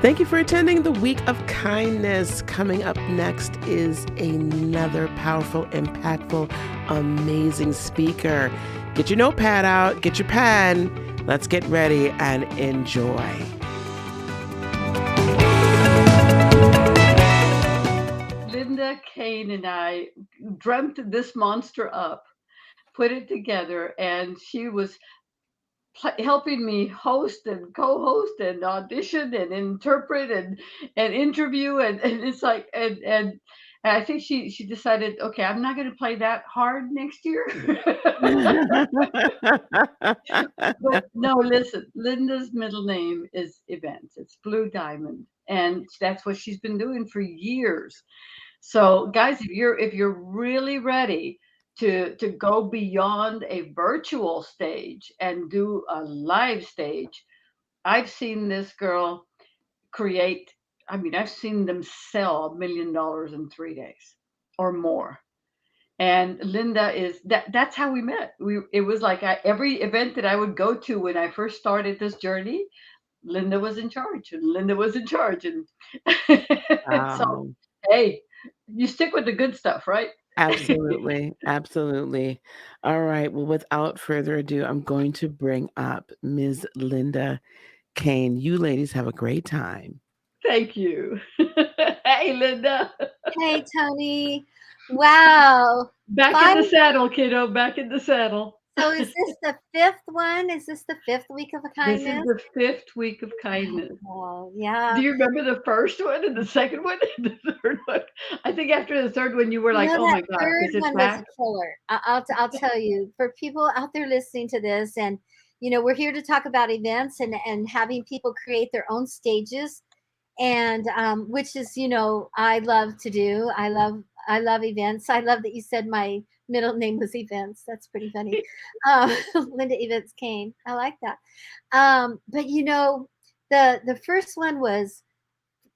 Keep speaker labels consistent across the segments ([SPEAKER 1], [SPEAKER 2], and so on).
[SPEAKER 1] Thank you for attending the Week of Kindness. Coming up next is another powerful, impactful, amazing speaker. Get your notepad out, get your pen. Let's get ready and enjoy.
[SPEAKER 2] Linda, Cain, and I dreamt this monster up, put it together, and she was helping me host and co-host and audition and interpret and interview and it's like and I think she decided, okay, I'm not going to play that hard next year. But no, listen, Linda's middle name is Events. It's Blue Diamond, and that's what she's been doing for years. So, guys, if you're really ready to go beyond a virtual stage and do a live stage, I've seen this girl create. I mean, I've seen them sell $1 million in 3 days or more. And Linda is that's how we met. It was like every event that I would go to when I first started this journey, Linda was in charge, and Linda was in charge, and so
[SPEAKER 1] Wow.
[SPEAKER 2] hey, you stick with the good stuff, right?
[SPEAKER 1] Absolutely. Absolutely. All right. Well, without further ado, I'm going to bring up Ms. Linda Cain. You ladies have a great time.
[SPEAKER 2] Thank you. Hey, Linda.
[SPEAKER 3] Hey, Tony. Wow.
[SPEAKER 2] Back in the
[SPEAKER 3] Fine.
[SPEAKER 2] saddle, kiddo. Back in the saddle.
[SPEAKER 3] So is this the fifth one? Is this the fifth week of
[SPEAKER 2] This is
[SPEAKER 3] kindness?
[SPEAKER 2] the fifth week of kindness.
[SPEAKER 3] Oh,
[SPEAKER 2] Do
[SPEAKER 3] yeah.
[SPEAKER 2] you remember the first one and the second one and the third one? I think after the third one, you were
[SPEAKER 3] You
[SPEAKER 2] like,
[SPEAKER 3] know,
[SPEAKER 2] "Oh
[SPEAKER 3] that
[SPEAKER 2] my gosh,
[SPEAKER 3] third
[SPEAKER 2] is it
[SPEAKER 3] one was a
[SPEAKER 2] back?"
[SPEAKER 3] killer. I'll tell you, for people out there listening to this, and we're here to talk about events and having people create their own stages, and which is I love to do. I love events. I love that you said my middle name was Events. That's pretty funny. Linda Events Kane. I like that. But the first one was,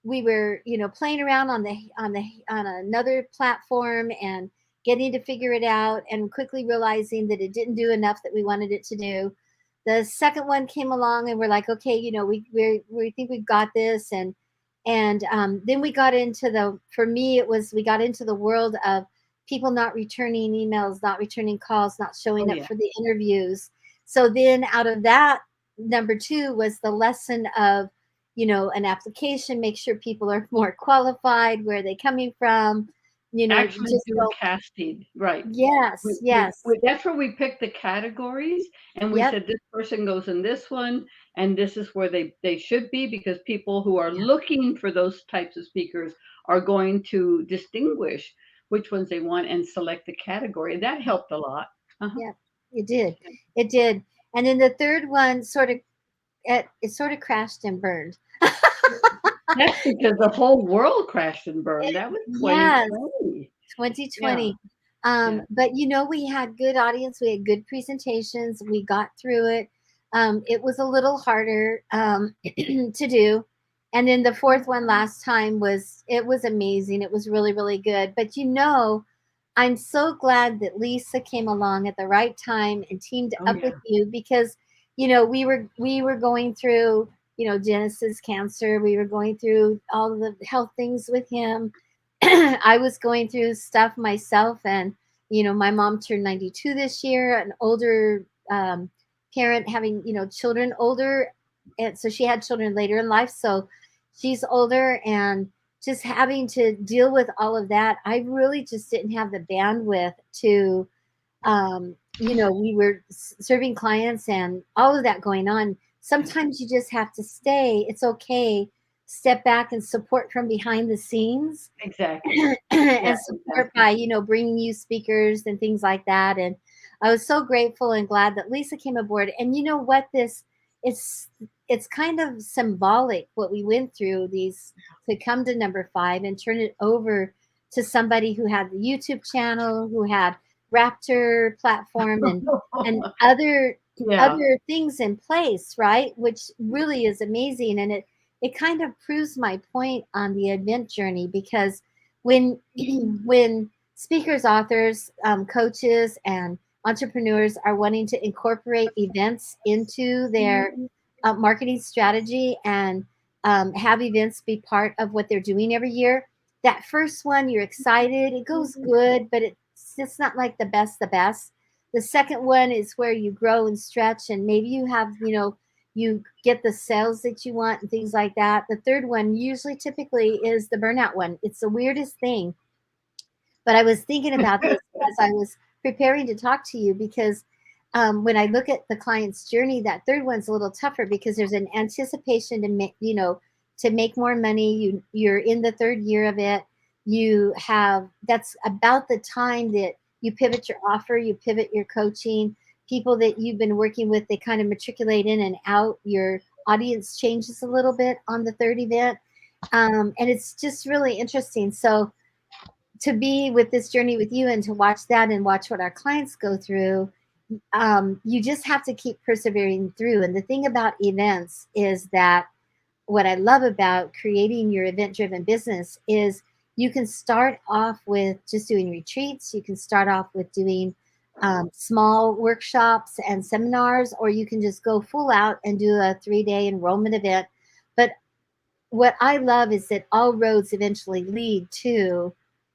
[SPEAKER 3] we were playing around on another platform and getting to figure it out, and quickly realizing that it didn't do enough that we wanted it to do. The second one came along and we're like, okay, we think we've got this. And then we got into for me, it was, we got into the world of people not returning emails, not returning calls, not
[SPEAKER 2] Oh
[SPEAKER 3] showing up
[SPEAKER 2] yeah.
[SPEAKER 3] for the interviews. So then out of that, number two was the lesson of, an application, make sure people are more qualified, where are they coming from,
[SPEAKER 2] Actually
[SPEAKER 3] just
[SPEAKER 2] do
[SPEAKER 3] don't.
[SPEAKER 2] casting, right.
[SPEAKER 3] Yes, yes.
[SPEAKER 2] That's where we picked the categories, and we
[SPEAKER 3] Yep.
[SPEAKER 2] said this person goes in this one, and this is where they should be, because people who are
[SPEAKER 3] Yeah.
[SPEAKER 2] looking for those types of speakers are going to distinguish which ones they want and select the category. That helped a lot. Uh-huh.
[SPEAKER 3] Yep. It did. It did. And then the third one it sort of crashed and burned.
[SPEAKER 2] That's because the whole world crashed and burned. That was
[SPEAKER 3] Yes,
[SPEAKER 2] 2020. Yeah,
[SPEAKER 3] 2020.
[SPEAKER 2] yeah.
[SPEAKER 3] But we had good audience, we had good presentations, we got through it. It was a little harder to do. And then the fourth one last time was amazing. It was really, really good. But I'm so glad that Lisa came along at the right time and teamed
[SPEAKER 2] Oh
[SPEAKER 3] up with
[SPEAKER 2] yeah.
[SPEAKER 3] you, because we were going through Genesis cancer. We were going through all of the health things with him. I was going through stuff myself, and my mom turned 92 this year, an older parent, having children older, and so she had children later in life, so she's older, and just having to deal with all of that, I really just didn't have the bandwidth to we were serving clients and all of that going on. Sometimes you just have to stay. It's okay. Step back and support from behind the scenes,
[SPEAKER 2] Exactly. Yeah,
[SPEAKER 3] and support
[SPEAKER 2] exactly.
[SPEAKER 3] by bringing you speakers and things like that. And I was so grateful and glad that Lisa came aboard. And you know what, it's it's kind of symbolic what we went through, these, to come to number 5 and turn it over to somebody who had the YouTube channel, who had Raptor platform, and other
[SPEAKER 2] Yeah.
[SPEAKER 3] other things in place, right? Which really is amazing, and it kind of proves my point on the event journey, because when when speakers, authors, coaches, and entrepreneurs are wanting to incorporate events into their marketing strategy, and have events be part of what they're doing every year. That first one, you're excited, it goes good, but it's not like the best. The second one is where you grow and stretch, and maybe you have, you get the sales that you want and things like that. The third one usually typically is the burnout one. It's the weirdest thing. But I was thinking about this as I was preparing to talk to you, because when I look at the client's journey, that third one's a little tougher because there's an anticipation to make, to make more money. You're in the third year of it. That's about the time that you pivot your offer, you pivot your coaching. People that you've been working with, they kind of matriculate in and out. Your audience changes a little bit on the third event. And it's just really interesting. So to be with this journey with you and to watch that and watch what our clients go through, you just have to keep persevering through. And the thing about events is that what I love about creating your event-driven business is you can start off with just doing retreats. You can start off with doing small workshops and seminars, or you can just go full out and do a 3-day enrollment event. But what I love is that all roads eventually lead to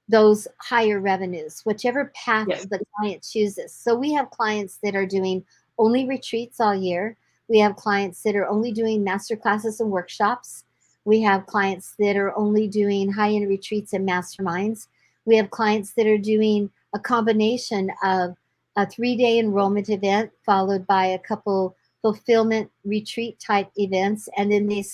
[SPEAKER 3] those higher revenues, whichever path the client chooses. So we have clients that are doing only retreats all year. We have clients that are only doing master classes and workshops. We have clients that are only doing high-end retreats and masterminds. We have clients that are doing a combination of a 3-day enrollment event followed by a couple fulfillment retreat type events, and then they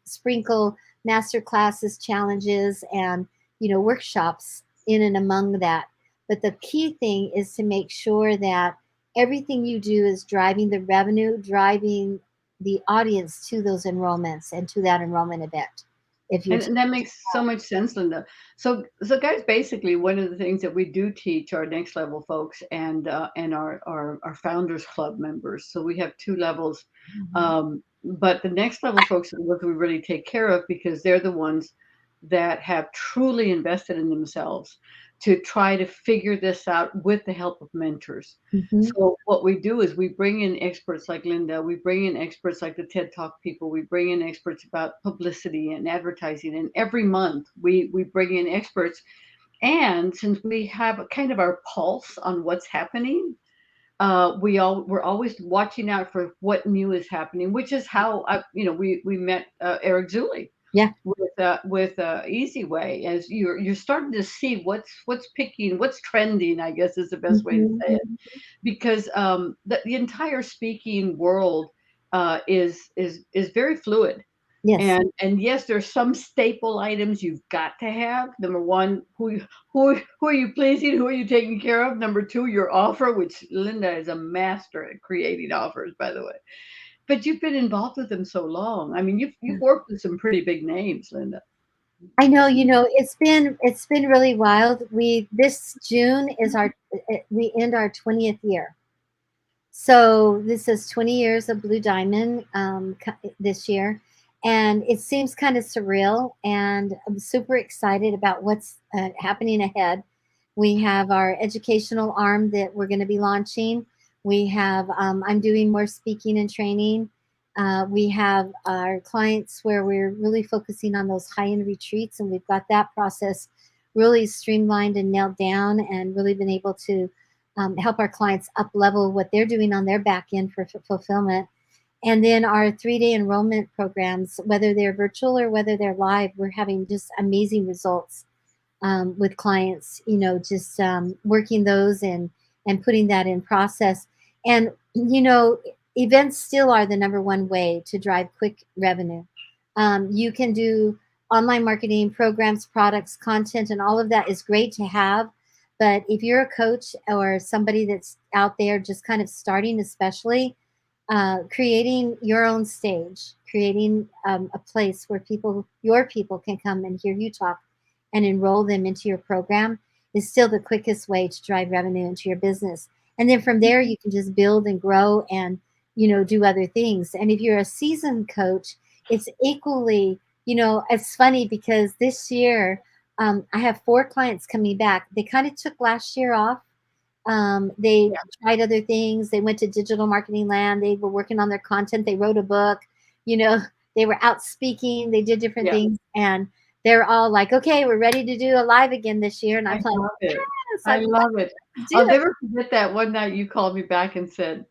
[SPEAKER 3] sprinkle master classes, challenges, and workshops in and among that. But the key thing is to make sure that everything you do is driving the revenue, driving the audience to those enrollments and to that enrollment event.
[SPEAKER 2] And that makes so much sense, Linda. So guys, basically, one of the things that we do teach our next level folks and our Founders Club members. So we have 2 levels, but the next level folks are the ones we really take care of, because they're the ones that have truly invested in themselves to try to figure this out with the help of mentors. So what we do is we bring in experts like Linda, we bring in experts like the TED Talk people, we bring in experts about publicity and advertising, and every month we bring in experts. And since we have kind of our pulse on what's happening, we're always watching out for what new is happening, which is how we met Eric Zuley.
[SPEAKER 3] Yeah.
[SPEAKER 2] With Easy Way, as you're starting to see what's picking, what's trending, I guess is the best way to say it, because the entire speaking world is very fluid.
[SPEAKER 3] Yes.
[SPEAKER 2] And yes, there's some staple items you've got to have. Number one, who are you pleasing? Who are you taking care of? Number two, your offer, which Linda is a master at creating offers, by the way. But you've been involved with them so long. I mean, you've worked with some pretty big names, Linda.
[SPEAKER 3] I know, it's been really wild. This June is we end our 20th year. So this is 20 years of Blue Diamond this year. And it seems kind of surreal, and I'm super excited about what's happening ahead. We have our educational arm that we're going to be launching. We have, I'm doing more speaking and training. We have our clients where we're really focusing on those high-end retreats, and we've got that process really streamlined and nailed down, and really been able to help our clients up-level what they're doing on their back end for fulfillment. And then our 3-day enrollment programs, whether they're virtual or whether they're live, we're having just amazing results with clients, just working those and putting that in process. And, events still are the number one way to drive quick revenue. You can do online marketing, programs, products, content, and all of that is great to have. But if you're a coach or somebody that's out there just kind of starting, especially, creating your own stage, creating a place where your people can come and hear you talk and enroll them into your program is still the quickest way to drive revenue into your business. And then from there, you can just build and grow and, do other things. And if you're a seasoned coach, it's equally, it's funny because this year, I have 4 clients coming back. They kind of took last year off. They tried other things. They went to digital marketing land. They were working on their content. They wrote a book, they were out speaking, they did different
[SPEAKER 2] Yeah.
[SPEAKER 3] things, and they're all like, okay, we're ready to do a live again this year. And I'm
[SPEAKER 2] I
[SPEAKER 3] like,
[SPEAKER 2] love it.
[SPEAKER 3] yes,
[SPEAKER 2] I love it.
[SPEAKER 3] do
[SPEAKER 2] I'll
[SPEAKER 3] it.
[SPEAKER 2] never forget that one night you called me back and said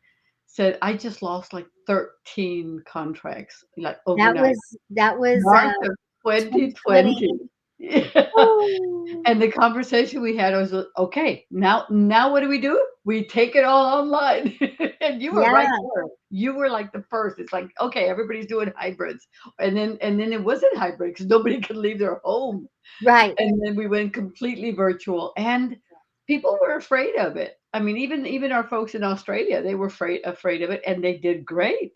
[SPEAKER 2] I just lost like 13 contracts like overnight.
[SPEAKER 3] That was
[SPEAKER 2] March of
[SPEAKER 3] 2020.
[SPEAKER 2] 2020. Yeah.
[SPEAKER 3] Oh,
[SPEAKER 2] And the conversation we had was, okay, now what do? We take it all online. And you were
[SPEAKER 3] yeah,
[SPEAKER 2] right there. You were like the first. It's like, okay, everybody's doing hybrids. And then it wasn't hybrid because nobody could leave their home.
[SPEAKER 3] right.
[SPEAKER 2] And then we went completely virtual, and people were afraid of it. I mean, even our folks in Australia, they were afraid of it, and they did great.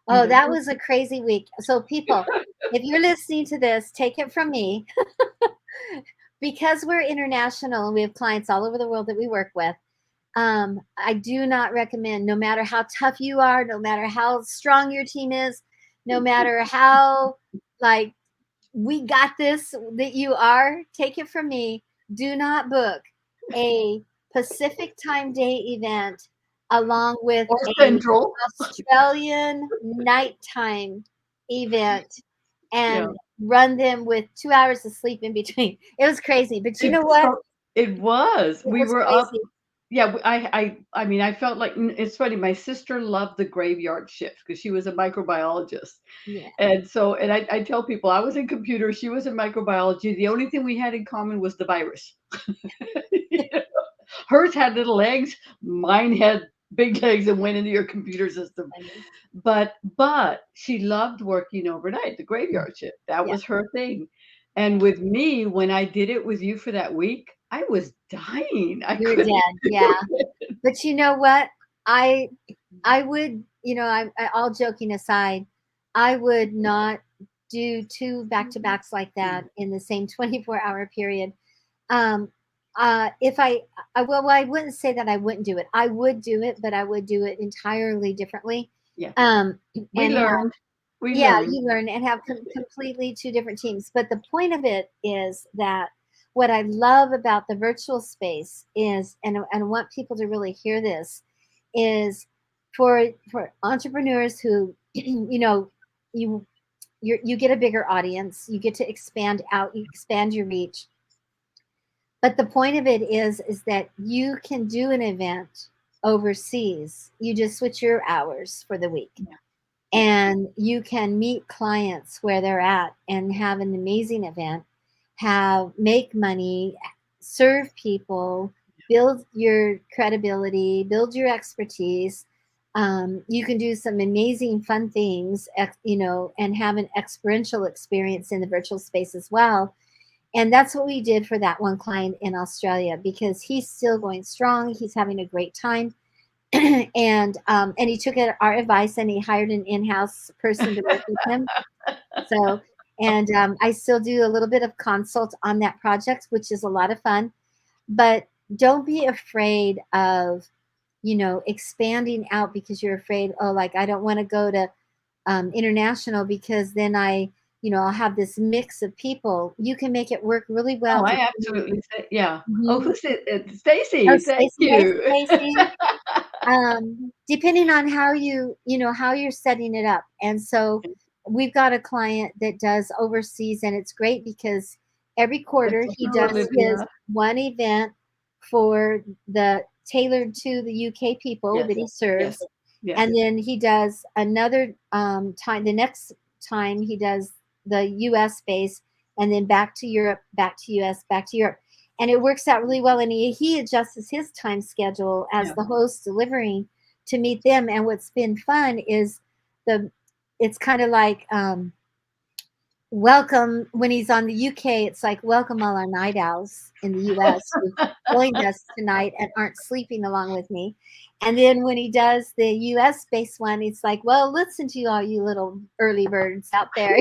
[SPEAKER 2] You
[SPEAKER 3] Oh,
[SPEAKER 2] know?
[SPEAKER 3] that was a crazy week. So, people, if you're listening to this, take it from me. Because we're international and we have clients all over the world that we work with, I do not recommend, no matter how tough you are, no matter how strong your team is, no matter how like we got this that you are, take it from me. Do not book a Pacific time day event along with
[SPEAKER 2] Or
[SPEAKER 3] a
[SPEAKER 2] Central.
[SPEAKER 3] Australian nighttime event
[SPEAKER 2] Yeah.
[SPEAKER 3] and run them with 2 hours of sleep in between. It was crazy, but you know
[SPEAKER 2] It's
[SPEAKER 3] what?
[SPEAKER 2] so it was.
[SPEAKER 3] It
[SPEAKER 2] We
[SPEAKER 3] was
[SPEAKER 2] were up.
[SPEAKER 3] crazy.
[SPEAKER 2] Yeah, I mean, I felt like it's funny. My sister loved the graveyard shift because she was a microbiologist.
[SPEAKER 3] Yeah.
[SPEAKER 2] And I tell people I was in computer, she was in microbiology. The only thing we had in common was the virus. You know? Hers had little legs, mine had big legs and went into your computer system. But she loved working overnight, the graveyard shift. That
[SPEAKER 3] Yeah.
[SPEAKER 2] was her thing. And with me, when I did it with you for that week, I was dying. I
[SPEAKER 3] You were
[SPEAKER 2] couldn't
[SPEAKER 3] dead.
[SPEAKER 2] do
[SPEAKER 3] Yeah.
[SPEAKER 2] it.
[SPEAKER 3] But you know what? I I would, all joking aside, I would not do two back-to-backs like that in the same 24-hour period. Um, if I wouldn't say that I wouldn't do it. I would do it, but I would do it entirely differently.
[SPEAKER 2] Yeah,
[SPEAKER 3] Um,
[SPEAKER 2] we
[SPEAKER 3] and have,
[SPEAKER 2] learned. We
[SPEAKER 3] yeah,
[SPEAKER 2] learned.
[SPEAKER 3] you learn and have completely two different teams. But the point of it is that what I love about the virtual space is, and I want people to really hear this, is for entrepreneurs who, you you get a bigger audience, you get to expand out, you expand your reach. But the point of it is that you can do an event overseas. You just switch your hours for the week.
[SPEAKER 2] Yeah.
[SPEAKER 3] And you can meet clients where they're at and have an amazing event, make money, serve people, build your credibility, build your expertise. You can do some amazing fun things, and have an experiential experience in the virtual space as well. And that's what we did for that one client in Australia, because he's still going strong. He's having a great time. And he took our advice and he hired an in-house person to work with him. So, and I still do a little bit of consult on that project, which is a lot of fun. But don't be afraid of, expanding out because you're afraid, oh, like I don't want to go to international because then I'll have this mix of people. You can make it work really well.
[SPEAKER 2] Oh, I absolutely say, yeah. Oh,
[SPEAKER 3] Mhm.
[SPEAKER 2] who's it?
[SPEAKER 3] Oh,
[SPEAKER 2] Stacy, thank
[SPEAKER 3] Stacy, hey,
[SPEAKER 2] you.
[SPEAKER 3] Stacy. Depending on how you're setting it up. And so we've got a client that does overseas, and it's great because every quarter
[SPEAKER 2] That's
[SPEAKER 3] he
[SPEAKER 2] true,
[SPEAKER 3] does his
[SPEAKER 2] Olivia.
[SPEAKER 3] one event for the tailored to the UK people
[SPEAKER 2] Yes,
[SPEAKER 3] that he serves.
[SPEAKER 2] yes, yes.
[SPEAKER 3] And then he does another time, the next time he does the US base, and then back to Europe, back to US, back to Europe. And it works out really well. And he adjusts his time schedule as
[SPEAKER 2] Yeah.
[SPEAKER 3] the host delivering to meet them. And what's been fun is it's kind of like welcome when he's on the UK. It's like welcome all our night owls in the US who joined us tonight and aren't sleeping along with me. And then when he does the US based one, it's like, well, listen to all you little early birds out there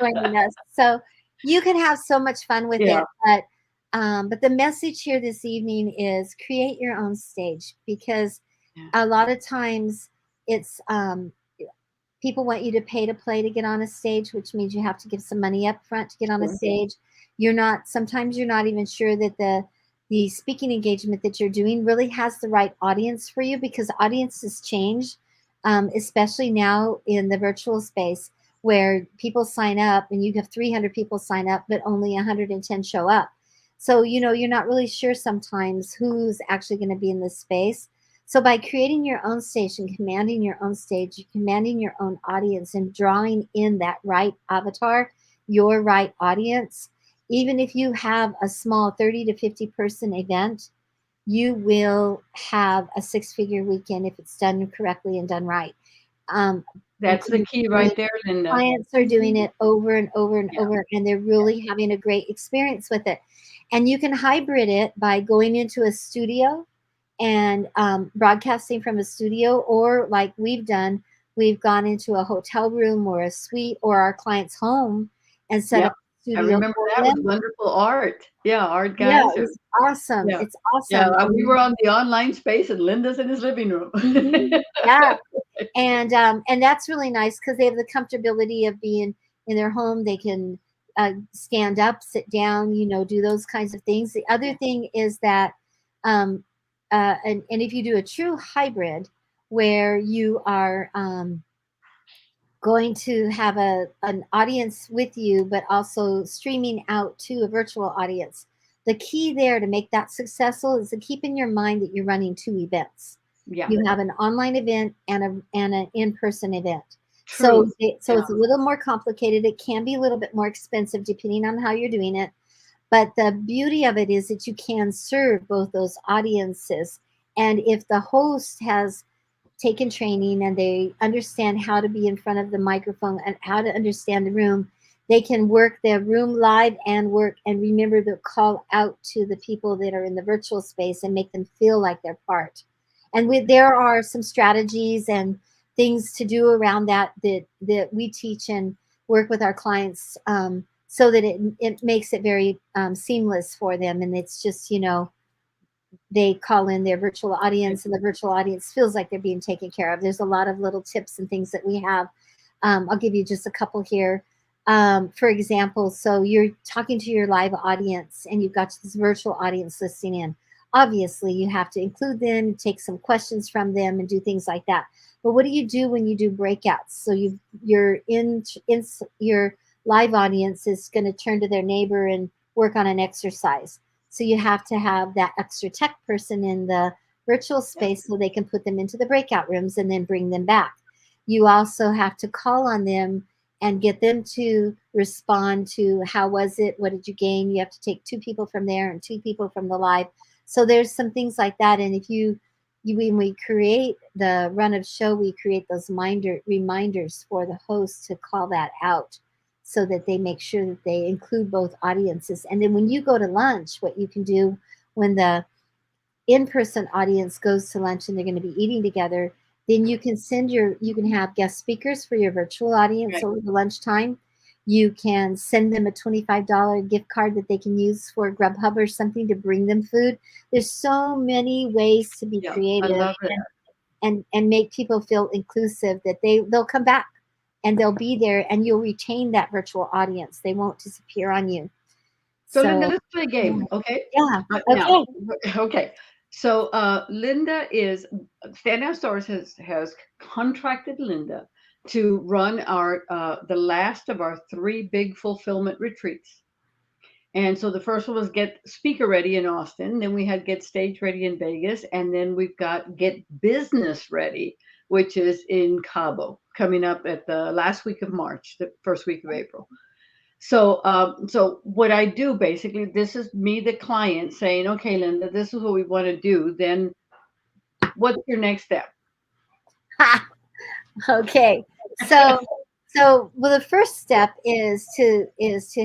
[SPEAKER 3] joining us. So you can have so much fun with
[SPEAKER 2] Yeah.
[SPEAKER 3] it. But the message here this evening is create your own stage, because
[SPEAKER 2] Yeah.
[SPEAKER 3] a lot of times it's people want you to pay to play to get on a stage, which means you have to give some money up front to get on a
[SPEAKER 2] Sure.
[SPEAKER 3] stage. Sometimes you're not even sure that the speaking engagement that you're doing really has the right audience for you, because audiences change, especially now in the virtual space. where people sign up and you have 300 people sign up, but only 110 show up. So, you're not really sure sometimes who's actually going to be in this space. So by creating your own stage and commanding your own stage, you're commanding your own audience and drawing in that right avatar, your right audience. Even if you have a small 30 to 50 person event, you will have a 6-figure weekend if it's done correctly and done right.
[SPEAKER 2] That's the key right there, Linda.
[SPEAKER 3] Clients are doing it over and over and
[SPEAKER 2] Yeah.
[SPEAKER 3] over, and they're really having a great experience with it. And you can hybrid it by going into a studio and broadcasting from a studio, or like we've done, we've gone into a hotel room or a suite or our client's home and set
[SPEAKER 2] Yep.
[SPEAKER 3] up a
[SPEAKER 2] I
[SPEAKER 3] studio
[SPEAKER 2] remember
[SPEAKER 3] for
[SPEAKER 2] that was
[SPEAKER 3] them.
[SPEAKER 2] wonderful art. Yeah, art
[SPEAKER 3] Yeah,
[SPEAKER 2] guys.
[SPEAKER 3] it was awesome.
[SPEAKER 2] Yeah.
[SPEAKER 3] It's
[SPEAKER 2] Yeah,
[SPEAKER 3] awesome.
[SPEAKER 2] we were on the online space and Linda's in his living room.
[SPEAKER 3] Yeah. And that's really nice because they have the comfortability of being in their home. They can stand up, sit down, do those kinds of things. The other thing is that, and if you do a true hybrid where you are going to have an audience with you, but also streaming out to a virtual audience, the key there to make that successful is to keep in your mind that you're running 2 events.
[SPEAKER 2] Yeah.
[SPEAKER 3] You have an online event and an in-person event.
[SPEAKER 2] True.
[SPEAKER 3] So it's a little more complicated. It can be a little bit more expensive depending on how you're doing it. But the beauty of it is that you can serve both those audiences. And if the host has taken training and they understand how to be in front of the microphone and how to understand the room, they can work their room live and remember to call out to the people that are in the virtual space and make them feel like they're part. And there are some strategies and things to do around that we teach and work with our clients, so that it makes it very seamless for them. And it's just, they call in their virtual audience and the virtual audience feels like they're being taken care of. There's a lot of little tips and things that we have. I'll give you just a couple here. For example, so you're talking to your live audience and you've got this virtual audience listening in. Obviously, you have to include them, take some questions from them, and do things like that. But what do you do when you do breakouts? So your live audience is going to turn to their neighbor and work on an exercise. So you have to have that extra tech person in the virtual space so they can put them into the breakout rooms and then bring them back. You also have to call on them and get them to respond to how was it, what did you gain. You have to take 2 people from there and 2 people from the live. So there's some things like that. And if when we create the run of show, we create those reminders for the host to call that out, so that they make sure that they include both audiences. And then when you go to lunch, what you can do when the in-person audience goes to lunch and they're going to be eating together, then you can have guest speakers for your virtual audience
[SPEAKER 2] Right.
[SPEAKER 3] over the lunchtime. You can send them a $25 gift card that they can use for Grubhub or something to bring them food. There's so many ways to be creative.
[SPEAKER 2] I love it.
[SPEAKER 3] And make people feel inclusive, that they'll come back and they'll be there and you'll retain that virtual audience. They won't disappear on you.
[SPEAKER 2] So Linda, let's play a game, okay?
[SPEAKER 3] Yeah.
[SPEAKER 2] Now, okay. So Linda Standout Stores has contracted Linda to run the last of our 3 big fulfillment retreats. And so the first one was Get Speaker Ready in Austin. Then we had Get Stage Ready in Vegas. And then we've got Get Business Ready, which is in Cabo, coming up at the last week of March, the first week of April. So what I do basically, this is me, the client, saying, okay, Linda, this is what we want to do. Then what's your next step?
[SPEAKER 3] Okay. So well, the first step is to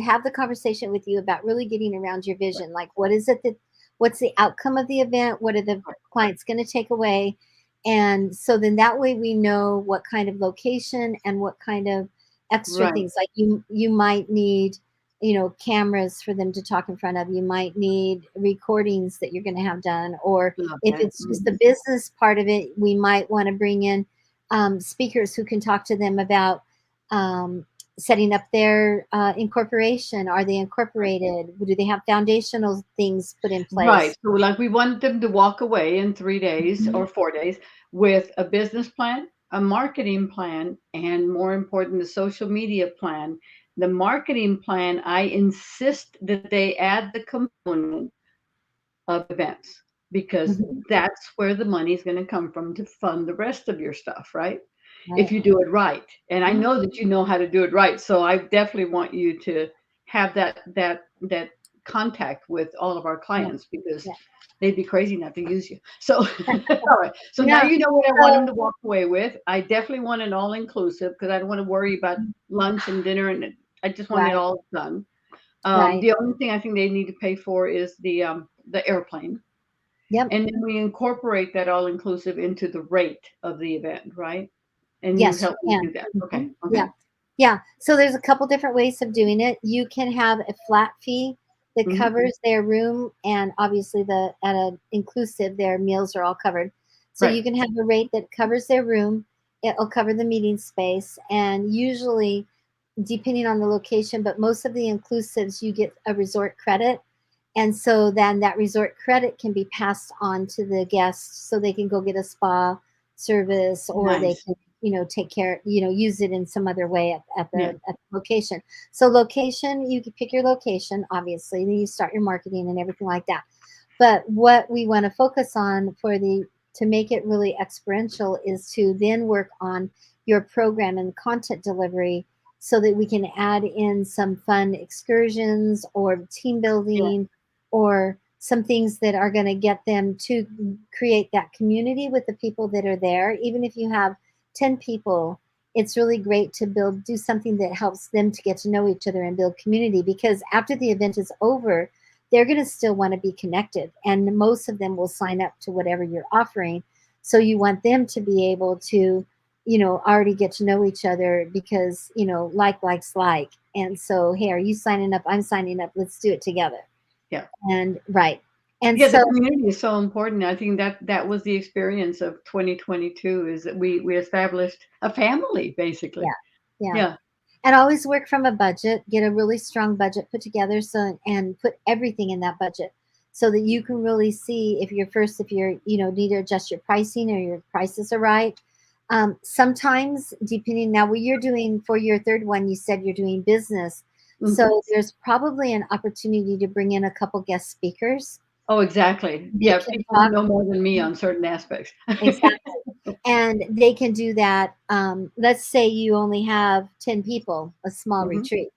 [SPEAKER 3] have the conversation with you about really getting around your vision. Like, what's the outcome of the event? What are the clients going to take away? And so then that way we know what kind of location and what kind of extra things. Like you might need, cameras for them to talk in front of. You might need recordings that you're going to have done. Or if it's just the business part of it, we might want to bring in speakers who can talk to them about setting up their incorporation. Are they incorporated? Do they have foundational things put in place?
[SPEAKER 2] Right. So like we want them to walk away in 3 days or 4 days with a business plan, a marketing plan, and more important, the social media plan. The marketing plan, I insist that they add the component of events because
[SPEAKER 3] Mhm.
[SPEAKER 2] that's where the money is going to come from to fund the rest of your stuff, right? If
[SPEAKER 3] Right.
[SPEAKER 2] you do it right. And I
[SPEAKER 3] Mhm.
[SPEAKER 2] know that you know how to do it right. So I definitely want you to have that contact with all of our
[SPEAKER 3] Yeah.
[SPEAKER 2] clients because
[SPEAKER 3] Yeah.
[SPEAKER 2] they'd be crazy not to use you. So all right. So now
[SPEAKER 3] Yeah.
[SPEAKER 2] you know what I want
[SPEAKER 3] So
[SPEAKER 2] them to walk away with. I definitely want an all inclusive because I don't want to worry about lunch and dinner and I just want it
[SPEAKER 3] right.
[SPEAKER 2] all done.
[SPEAKER 3] Right.
[SPEAKER 2] The only thing I think they need to pay for is the airplane,
[SPEAKER 3] Yep.
[SPEAKER 2] and then we incorporate that all inclusive into the rate of the event, right? And you
[SPEAKER 3] Yes,
[SPEAKER 2] help me
[SPEAKER 3] you
[SPEAKER 2] do that.
[SPEAKER 3] can.
[SPEAKER 2] Okay.
[SPEAKER 3] Yeah.
[SPEAKER 2] Okay.
[SPEAKER 3] Yeah. So there's a couple different ways of doing it. You can have a flat fee that
[SPEAKER 2] Hmm.
[SPEAKER 3] covers their room, and obviously the at a inclusive their meals are all covered. So
[SPEAKER 2] Right.
[SPEAKER 3] you can have a rate that covers their room. It'll cover the meeting space, and usually depending on the location, but most of the inclusives you get a resort credit. And so then that resort credit can be passed on to the guests so they can go get a spa service, or they
[SPEAKER 2] Nice.
[SPEAKER 3] can, take care, use it in some other way at
[SPEAKER 2] Yeah.
[SPEAKER 3] the location. So location, you can pick your location, obviously, then you start your marketing and everything like that. But what we want to focus on to make it really experiential is to then work on your program and content delivery so that we can add in some fun excursions or team
[SPEAKER 2] Yeah.
[SPEAKER 3] building or some things that are going to get them to create that community with the people that are there. Even if you have 10 people, it's really great to do something that helps them to get to know each other and build community, because after the event is over, they're going to still want to be connected. And most of them will sign up to whatever you're offering. So you want them to be able to, already get to know each other because, likes like. And so, hey, are you signing up? I'm signing up. Let's do it together.
[SPEAKER 2] Yeah.
[SPEAKER 3] And right. And
[SPEAKER 2] Yeah. The
[SPEAKER 3] so,
[SPEAKER 2] community is so important. I think that was the experience of 2022 is that we established a family basically.
[SPEAKER 3] yeah, yeah.
[SPEAKER 2] Yeah.
[SPEAKER 3] And always work from a budget, get a really strong budget put together, so and put everything in that budget so that you can really see if you're, need to adjust your pricing or your prices are right. Sometimes depending, now what you're doing for your third one, you said you're doing business.
[SPEAKER 2] Mhm.
[SPEAKER 3] So there's probably an opportunity to bring in a couple guest speakers
[SPEAKER 2] Oh, exactly.
[SPEAKER 3] that
[SPEAKER 2] Yeah.
[SPEAKER 3] can
[SPEAKER 2] People who
[SPEAKER 3] talk.
[SPEAKER 2] know more than me on certain aspects.
[SPEAKER 3] Exactly. And they can do that. Let's say you only have 10 people, a small
[SPEAKER 2] Hmm.
[SPEAKER 3] retreat.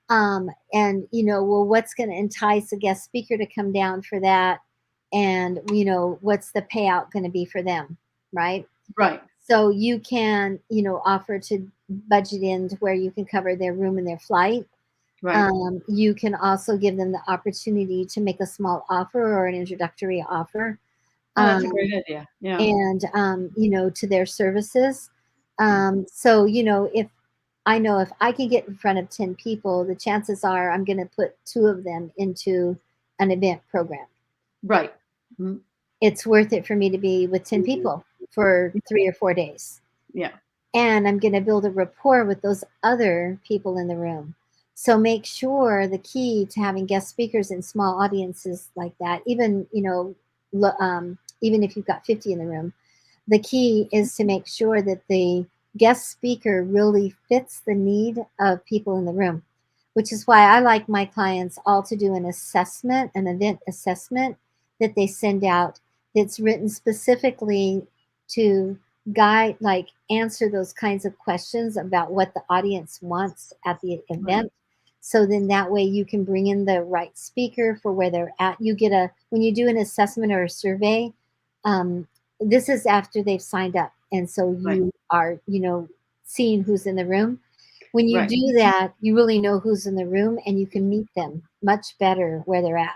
[SPEAKER 3] And well, what's going to entice a guest speaker to come down for that? And what's the payout going to be for them, right?
[SPEAKER 2] Right.
[SPEAKER 3] So you can, offer to budget in to where you can cover their room and their flight.
[SPEAKER 2] Right.
[SPEAKER 3] You can also give them the opportunity to make a small offer or an introductory offer.
[SPEAKER 2] Oh, that's a
[SPEAKER 3] Um,
[SPEAKER 2] great idea. Yeah.
[SPEAKER 3] and to their services. So if I know if I can get in front of 10 people, the chances are I'm going to put two of them into an event program.
[SPEAKER 2] Right. Mhm.
[SPEAKER 3] It's worth it for me to be with 10 people for 3 or 4 days.
[SPEAKER 2] Yeah.
[SPEAKER 3] And I'm going to build a rapport with those other people in the room. So make sure the key to having guest speakers in small audiences like that, even, even if you've got 50 in the room, the key is to make sure that the guest speaker really fits the need of people in the room, which is why I like my clients all to do an assessment, an event assessment that they send out that's written specifically to guide, like answer those kinds of questions about what the audience wants at the
[SPEAKER 2] Right.
[SPEAKER 3] event. So then that way you can bring in the right speaker for where they're at. You get when you do an assessment or a survey, um, this is after they've signed up. And so
[SPEAKER 2] Right.
[SPEAKER 3] you are, seeing who's in the room. When you
[SPEAKER 2] Right.
[SPEAKER 3] do that, you really know who's in the room and you can meet them much better where they're at.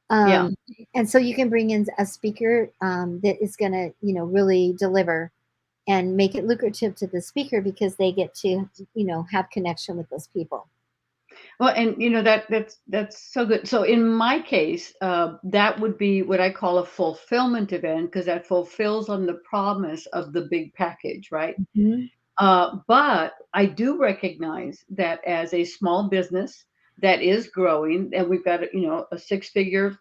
[SPEAKER 2] Yeah.
[SPEAKER 3] Um, and so you can bring in a speaker that is going to, really deliver and make it lucrative to the speaker because they get to, have connection with those people.
[SPEAKER 2] Well, and that's so good. So in my case, that would be what I call a fulfillment event because that fulfills on the promise of the big package, right?
[SPEAKER 3] Mhm.
[SPEAKER 2] But I do recognize that as a small business that is growing, and we've got a six-figure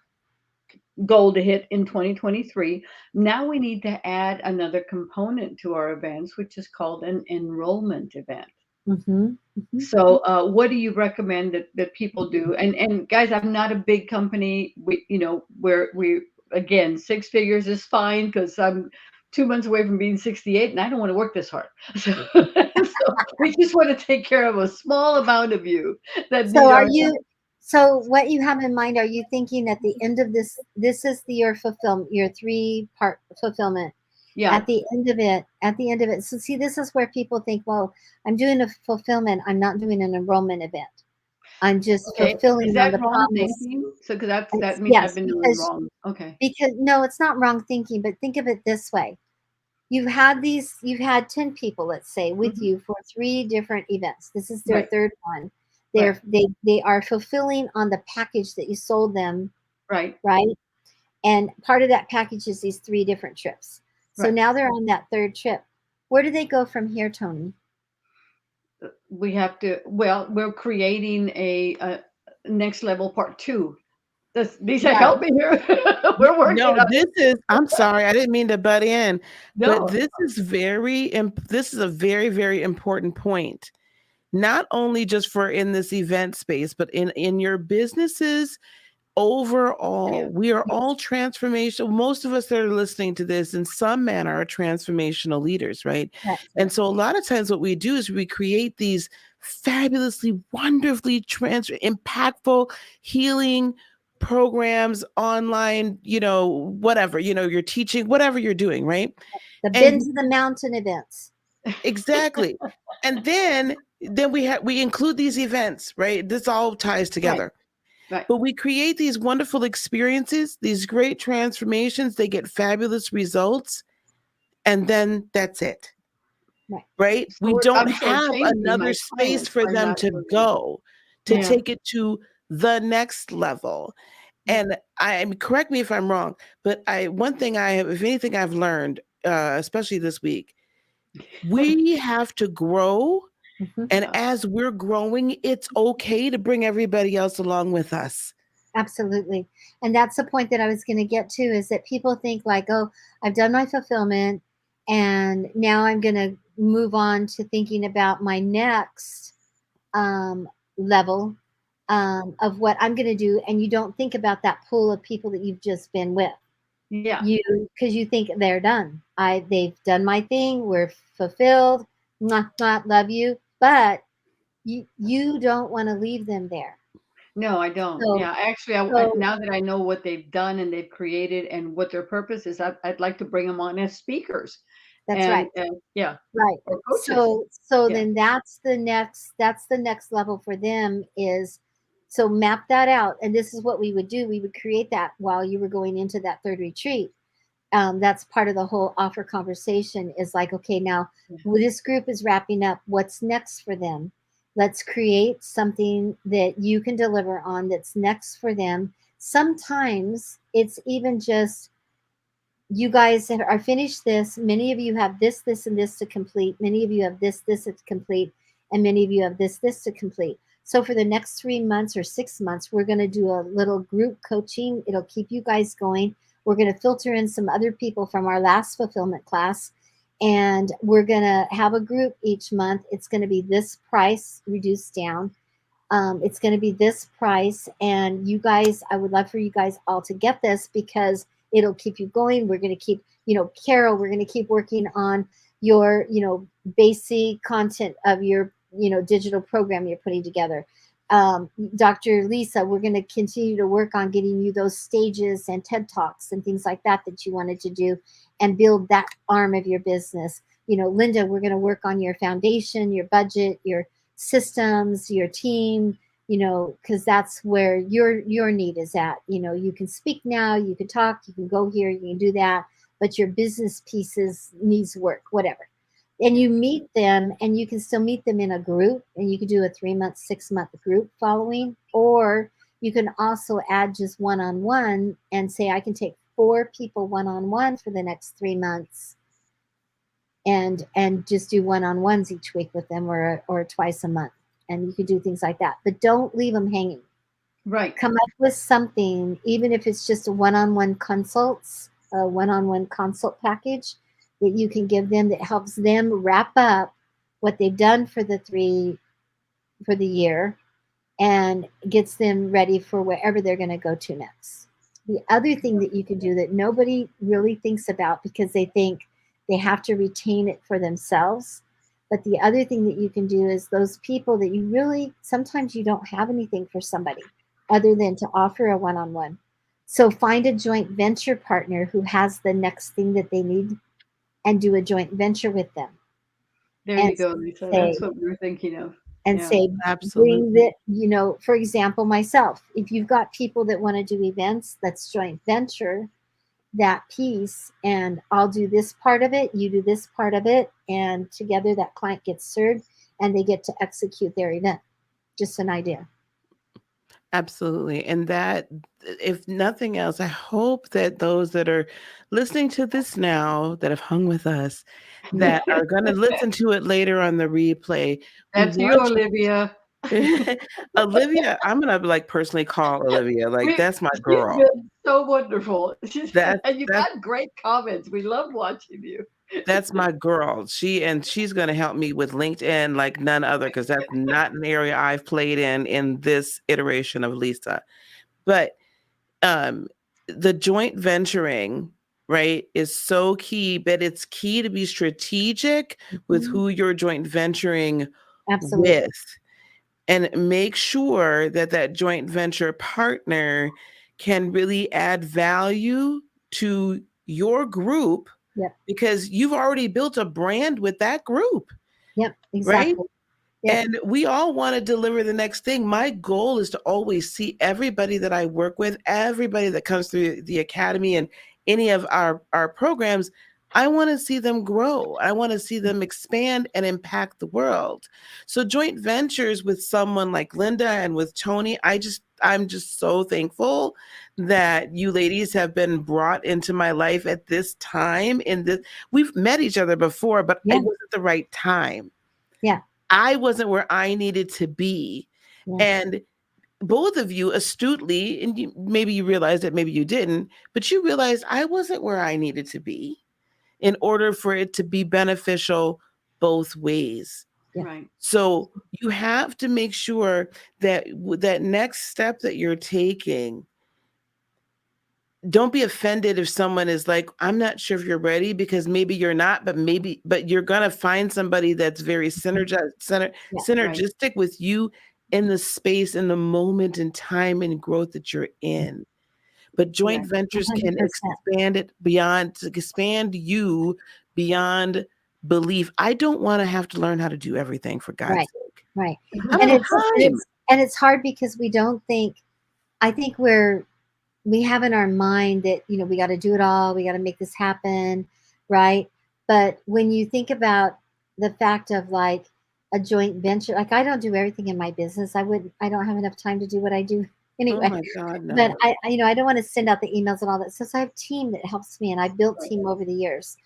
[SPEAKER 2] goal to hit in 2023. Now we need to add another component to our events, which is called an enrollment event.
[SPEAKER 3] Mm-hmm. Mm-hmm.
[SPEAKER 2] So, what do you recommend that people do? And guys, I'm not a big company. Where we again 6 figures is fine because I'm 2 months away from being 68, and I don't want to work this hard. So we just want to take care of a small amount of you that
[SPEAKER 3] So
[SPEAKER 2] need
[SPEAKER 3] are
[SPEAKER 2] our.
[SPEAKER 3] you, so what you have in mind, are you thinking at the end of this is your fulfillment, your 3-part fulfillment.
[SPEAKER 2] Yeah.
[SPEAKER 3] At the end of it. So see, this is where people think, well, I'm doing a fulfillment. I'm not doing an enrollment event. I'm just
[SPEAKER 2] Okay. Is
[SPEAKER 3] fulfilling on
[SPEAKER 2] that
[SPEAKER 3] the
[SPEAKER 2] wrong
[SPEAKER 3] promise.
[SPEAKER 2] thinking? So, because that means I've
[SPEAKER 3] Yes,
[SPEAKER 2] been doing wrong. Okay.
[SPEAKER 3] because no, it's not wrong thinking, but think of it this way. You've had 10 people, let's say, with
[SPEAKER 2] Hmm.
[SPEAKER 3] you for 3 different events. This is their
[SPEAKER 2] Right.
[SPEAKER 3] third one.
[SPEAKER 2] Right.
[SPEAKER 3] They are fulfilling on the package that you sold them,
[SPEAKER 2] Right.
[SPEAKER 3] right? And part of that package is these 3 different trips. So
[SPEAKER 2] Right.
[SPEAKER 3] now they're on that third trip. Where do they go from here, Tony?
[SPEAKER 2] We have to. Well, we're creating a next level part two. Lisa,
[SPEAKER 3] Right.
[SPEAKER 2] help me here. We're working
[SPEAKER 1] No,
[SPEAKER 2] on
[SPEAKER 1] this is, I'm sorry, I didn't mean to butt in, but
[SPEAKER 2] no.
[SPEAKER 1] this is a very, very important point. Not only just for in this event space, but in your businesses overall.
[SPEAKER 2] Yeah.
[SPEAKER 1] We are all transformational. Most of us that are listening to this in some manner are transformational leaders, right?
[SPEAKER 3] Right.
[SPEAKER 1] And so a lot of times what we do is we create these fabulously, wonderfully impactful healing programs online, whatever, you're teaching, whatever you're doing, right?
[SPEAKER 3] The Been
[SPEAKER 1] And
[SPEAKER 3] to the Mountain events.
[SPEAKER 1] exactly. And then we include these events, right? This all ties
[SPEAKER 2] Right.
[SPEAKER 1] together.
[SPEAKER 2] Right.
[SPEAKER 1] But we create these wonderful experiences, these great transformations, they get fabulous results, and then that's it.
[SPEAKER 3] Right.
[SPEAKER 1] Right?
[SPEAKER 2] So
[SPEAKER 1] We don't
[SPEAKER 2] I'm
[SPEAKER 1] have
[SPEAKER 2] shortchanging
[SPEAKER 1] another
[SPEAKER 2] my
[SPEAKER 1] space
[SPEAKER 2] clients
[SPEAKER 1] for
[SPEAKER 2] by
[SPEAKER 1] them
[SPEAKER 2] not
[SPEAKER 1] to
[SPEAKER 2] doing it.
[SPEAKER 1] go to
[SPEAKER 2] Yeah.
[SPEAKER 1] take it to the next level.
[SPEAKER 2] Yeah.
[SPEAKER 1] And correct me if I'm wrong, but one thing if anything I've learned, especially this week, we have to grow.
[SPEAKER 3] Mhm.
[SPEAKER 1] And
[SPEAKER 2] Yeah.
[SPEAKER 1] as we're growing, it's okay to bring everybody else along with us.
[SPEAKER 3] Absolutely. And that's the point that I was going to get to, is that people think like, oh, I've done my fulfillment and now I'm going to move on to thinking about my next level of what I'm going to do. And you don't think about that pool of people that you've just been with.
[SPEAKER 2] Yeah.
[SPEAKER 3] Because you think they're done. They've done my thing. We're fulfilled. Mwah, mwah, love you. But you don't want to leave them there.
[SPEAKER 2] No, I don't.
[SPEAKER 3] So,
[SPEAKER 2] Yeah, actually,
[SPEAKER 3] so
[SPEAKER 2] now that I know what they've done and they've created and what their purpose is, I'd like to bring them on as speakers,
[SPEAKER 3] that's
[SPEAKER 2] and
[SPEAKER 3] right.
[SPEAKER 2] yeah,
[SPEAKER 3] Right.
[SPEAKER 2] or coaches.
[SPEAKER 3] So
[SPEAKER 2] Yeah.
[SPEAKER 3] then that's the next level for them is, so map that out. And this is what we would do. We would create that while you were going into that third retreat. That's part of the whole offer conversation, is like, okay, now
[SPEAKER 2] Yeah.
[SPEAKER 3] this group is wrapping up. What's next for them? Let's create something that you can deliver on that's next for them. Sometimes it's even just, you guys are finished this. Many of you have this, and this to complete. Many of you have this to complete. And many of you have this to complete. So for the next 3 months or 6 months, we're going to do a little group coaching. It'll keep you guys going. We're going to filter in some other people from our last fulfillment class. And we're going to have a group each month. It's going to be this price reduced down. It's going to be this price. And you guys, I would love for you guys all to get this, because it'll keep you going. We're going to keep, Carol, we're going to keep working on your, basic content of your, digital program you're putting together. Dr. Lisa, we're going to continue to work on getting you those stages and TED Talks and things like that you wanted to do, and build that arm of your business. Linda, we're going to work on your foundation, your budget, your systems, your team, because that's where your need is at. You can speak now, you can talk, you can go here, you can do that, but your business pieces needs work, whatever. And you meet them, and you can still meet them in a group, and you could do a 3-month, 6-month group following, or you can also add just one-on-one and say, I can take 4 people one-on-one for the next 3 months, and just do one-on-ones each week with them, or twice a month. And you could do things like that, but don't leave them hanging.
[SPEAKER 2] Right.
[SPEAKER 3] Come up with something, even if it's just a one-on-one consult package that you can give them that helps them wrap up what they've done for the year and gets them ready for wherever they're going to go to next. The other thing that you can do that nobody really thinks about because they think they have to retain it for themselves. But the other thing that you can do is those people that you really, sometimes you don't have anything for somebody other than to offer a one on one. So find a joint venture partner who has the next thing that they need and do a joint venture with them
[SPEAKER 2] There
[SPEAKER 3] and
[SPEAKER 2] you go, Lisa.
[SPEAKER 3] say,
[SPEAKER 2] That's what we were thinking of.
[SPEAKER 3] and
[SPEAKER 2] Yeah.
[SPEAKER 3] say, bring
[SPEAKER 1] Absolutely.
[SPEAKER 3] that, for example, myself, if you've got people that want to do events, let's joint venture that piece, and I'll do this part of it, you do this part of it, and together that client gets served and they get to execute their event. Just an idea.
[SPEAKER 1] Absolutely. And that, if nothing else, I hope that those that are listening to this now that have hung with us, that are going to listen to it later on the replay, we
[SPEAKER 2] That's you,
[SPEAKER 1] want
[SPEAKER 2] Olivia.
[SPEAKER 1] Olivia, I'm going to like personally call Olivia. Like,
[SPEAKER 2] We,
[SPEAKER 1] that's my
[SPEAKER 2] she's
[SPEAKER 1] girl.
[SPEAKER 2] been so wonderful.
[SPEAKER 1] That,
[SPEAKER 2] And you've
[SPEAKER 1] that,
[SPEAKER 2] got great comments. We love watching you.
[SPEAKER 1] that's my girl. She's going to help me with LinkedIn like none other, because that's not an area I've played in this iteration of Lisa. But um the joint venturing, right, is so key, but it's key to be strategic with
[SPEAKER 3] Mhm.
[SPEAKER 1] who you're joint venturing
[SPEAKER 3] Absolutely.
[SPEAKER 1] with, and make sure that that joint venture partner can really add value to your group,
[SPEAKER 3] Yep.
[SPEAKER 1] because you've already built a brand with that group,
[SPEAKER 3] Yep.
[SPEAKER 1] right?
[SPEAKER 3] Exactly. Yep.
[SPEAKER 1] And we all want to deliver the next thing. My goal is to always see everybody that I work with, everybody that comes through the academy and any of our programs, I want to see them grow. I want to see them expand and impact the world. So joint ventures with someone like Linda and with Tony, I'm just so thankful that you ladies have been brought into my life at this time. We've met each other before, but
[SPEAKER 3] Yeah.
[SPEAKER 1] it wasn't the right time.
[SPEAKER 3] Yeah.
[SPEAKER 1] I wasn't where I needed to be.
[SPEAKER 3] Yeah.
[SPEAKER 1] And both of you astutely, and maybe you realized it, maybe you didn't, but you realized I wasn't where I needed to be in order for it to be beneficial both ways.
[SPEAKER 3] Yeah.
[SPEAKER 2] Right.
[SPEAKER 1] So you have to make sure that that next step that you're taking, don't be offended if someone is like, I'm not sure if you're ready, because maybe you're not, but you're going to find somebody that's very
[SPEAKER 3] Yeah.
[SPEAKER 2] Right.
[SPEAKER 1] synergistic with you in the space, in the moment and time and growth that you're in. But joint
[SPEAKER 2] Correct.
[SPEAKER 1] ventures can
[SPEAKER 3] 100%.
[SPEAKER 1] expand you beyond belief. I don't want to have to learn how to do everything, for God's
[SPEAKER 3] Right.
[SPEAKER 1] sake.
[SPEAKER 3] Right.
[SPEAKER 1] I
[SPEAKER 3] And
[SPEAKER 1] don't have
[SPEAKER 3] it's and
[SPEAKER 1] time.
[SPEAKER 3] it's hard because we don't think. I think we have in our mind that we got to do it all, we got to make this happen, right? But when you think about the fact of like a joint venture, like I don't do everything in my business. I don't have enough time to do what I do
[SPEAKER 1] Oh
[SPEAKER 3] anyway.
[SPEAKER 1] my God,
[SPEAKER 3] But
[SPEAKER 1] no.
[SPEAKER 3] I don't want to send out the emails and all that. So I have a team that helps me, and I built team over the years.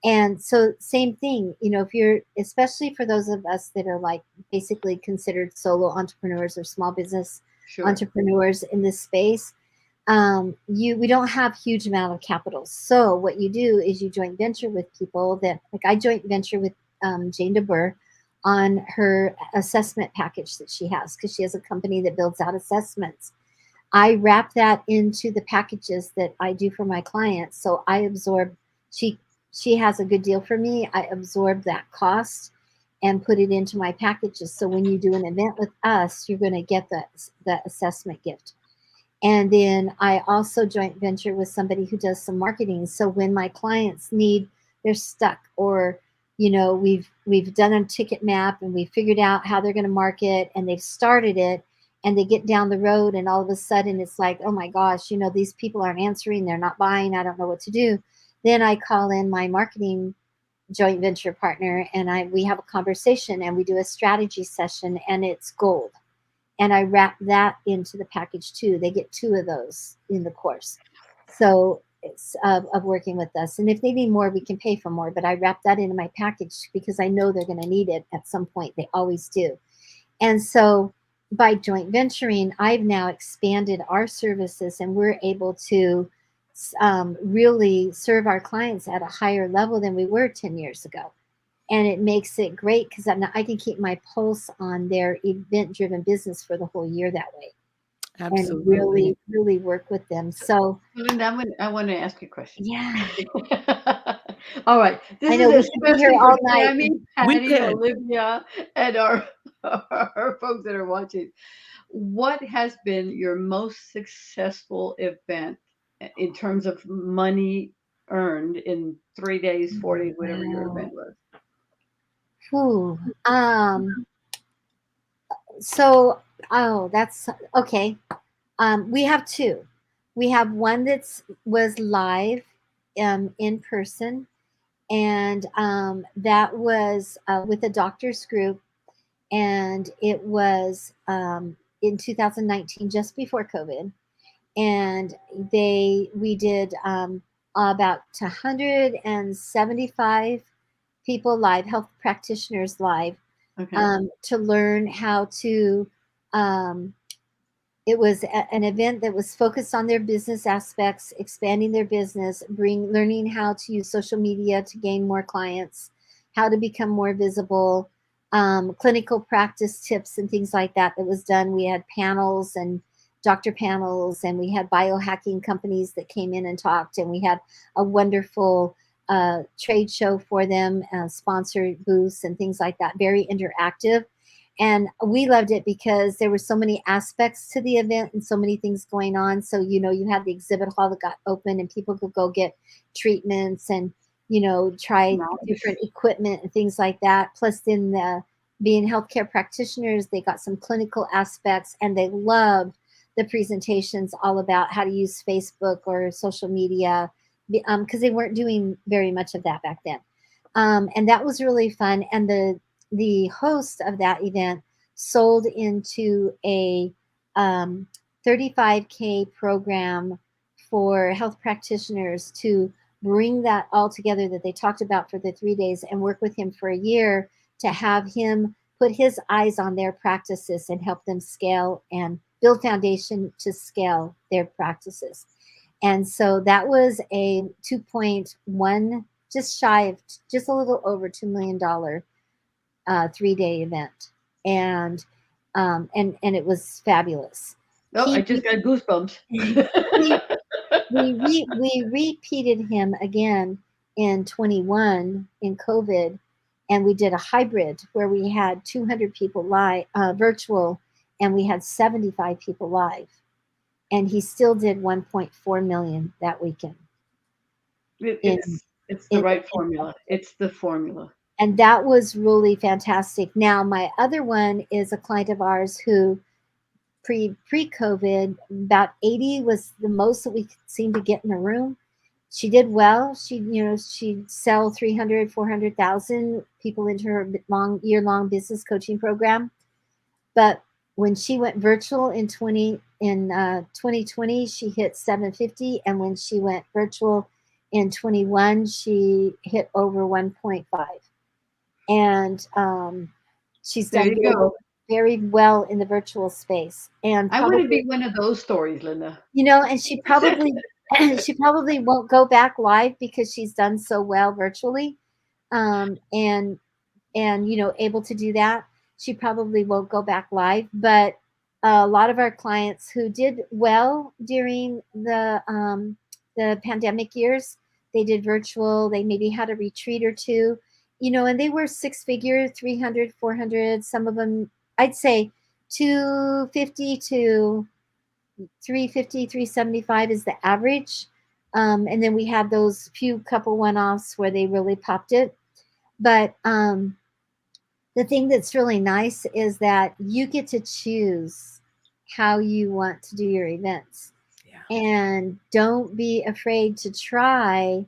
[SPEAKER 3] And so same thing, if you're, especially for those of us that are like basically considered solo entrepreneurs or small business
[SPEAKER 2] Sure.
[SPEAKER 3] entrepreneurs in this space, we don't have huge amount of capital. So what you do is you joint venture with people that, like I joint venture with Jane DeBurr on her assessment package that she has, because she has a company that builds out assessments. I wrap that into the packages that I do for my clients. So I absorb, she she has a good deal for me. I absorb that cost and put it into my packages. So when you do an event with us, you're going to get that assessment gift. And then I also joint venture with somebody who does some marketing. So when my clients they're stuck, or we've done a ticket map and we figured out how they're going to market and they've started it, and they get down the road and all of a sudden it's like, oh my gosh, these people aren't answering, they're not buying, I don't know what to do. Then I call in my marketing joint venture partner, and we have a conversation and we do a strategy session, and it's gold. And I wrap that into the package too. They get 2 of those in the course. So it's of working with us. And if they need more, we can pay for more. But I wrap that into my package because I know they're going to need it at some point. They always do. And so by joint venturing, I've now expanded our services, and we're able to really serve our clients at a higher level than we were 10 years ago. And it makes it great because I can keep my pulse on their event-driven business for the whole year that way, and
[SPEAKER 1] Absolutely.
[SPEAKER 3] really work with them. So
[SPEAKER 2] Linda, I want to ask you a question.
[SPEAKER 3] yeah,
[SPEAKER 2] All right. This
[SPEAKER 3] I
[SPEAKER 2] is
[SPEAKER 3] know we could be here
[SPEAKER 2] especially for
[SPEAKER 3] all night.
[SPEAKER 2] Tammy,
[SPEAKER 1] We
[SPEAKER 2] Patty,
[SPEAKER 1] could.
[SPEAKER 2] Olivia, and our folks that are watching. What has been your most successful event in terms of money earned in 3 days, 4 days, whatever your
[SPEAKER 3] Wow.
[SPEAKER 2] event was?
[SPEAKER 3] Whew. So, oh, that's okay. We have two. We have one that's was live, in person, and that was with a doctor's group, and it was in 2019, just before COVID, and we did about 175 people live, health practitioners live,
[SPEAKER 2] Okay.
[SPEAKER 3] to learn how to. Um, it was an event that was focused on their business aspects, expanding their business, learning how to use social media to gain more clients, how to become more visible, clinical practice tips and things like that. That was done. We had panels and doctor panels, and we had biohacking companies that came in and talked, and we had a wonderful trade show for them, sponsored booths and things like that. Very interactive, and we loved it because there were so many aspects to the event and so many things going on. So, you had the exhibit hall that got open, and people could go get treatments and, try different equipment and things like that. Plus, then being healthcare practitioners, they got some clinical aspects, and they loved the presentations all about how to use Facebook or social media, because they weren't doing very much of that back then. And that was really fun. And the host of that event sold into a 35K program for health practitioners to bring that all together that they talked about for the 3 days, and work with him for a year to have him put his eyes on their practices and help them scale and build foundation to scale their practices. And so that was a 2.1, just shy of, just a little over $2 million 3-day event, and it was fabulous.
[SPEAKER 2] Oh, I just got goosebumps.
[SPEAKER 3] we, we repeated him again in 21 in COVID, and we did a hybrid where we had 200 people live, virtual, and we had 75 people live, and he still did 1.4 million that weekend.
[SPEAKER 2] It's the right formula. It's the formula.
[SPEAKER 3] And that was really fantastic. Now, my other one is a client of ours who pre-COVID, about 80 was the most that we seemed to get in a room. She did well. She'd sell 300, 400,000 people into her year-long business coaching program. But when she went virtual in 2020, she hit 750. And when she went virtual in 21, she hit over 1.5. And she's done very well in the virtual space. And
[SPEAKER 2] I want to be one of those stories, Linda.
[SPEAKER 3] And she probably won't go back live because she's done so well virtually, and able to do that. She probably won't go back live, but a lot of our clients who did well during the pandemic years, they did virtual. They maybe had a retreat or two, and they were 6-figure, 300, 400. Some of them, I'd say 250 to 350, 375 is the average. And then we had those few couple one-offs where they really popped it. But the thing that's really nice is that you get to choose how you want to do your events. Yeah. And don't be afraid to try